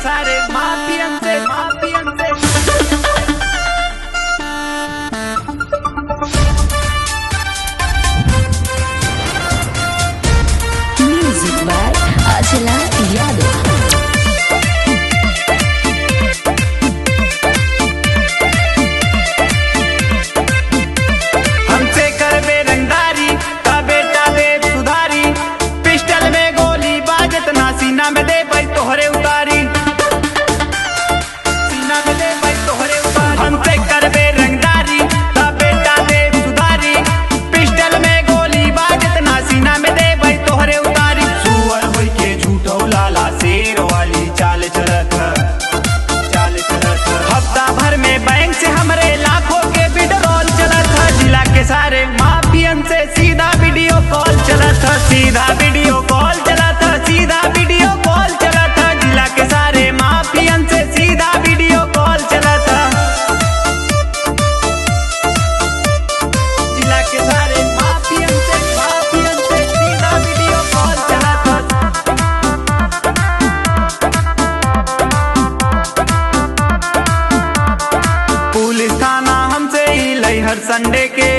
सारे माफियन से music by अचला यादव। सीना में दे भाई तोहरे उतारी, सीना में दे भाई तोहरे उतारी। हमसे करबे रंगदारी ता बेटा दे सुधारी, पिस्टल में गोली बाजत ना सीना में दे भाई तोहरे उतारी। सुअर होई के झूठो लाला शेर वाली चाल चलत, हफ्ता भर में बैंक से हमरे लाखों के विड्रॉल चलत। जिला के सारे माफियन से सीधा वीडियो कॉल चलत, सीधा वीडियो कॉल चलत, सीधा वीडियो कॉल चलत। जिला के सारे माफियन से सीधा वीडियो कॉल चलत, जिला के सारे माफियन से सीधा वीडियो कॉल चलत। पुलिस थाना हमसे ही लई हर संडे के,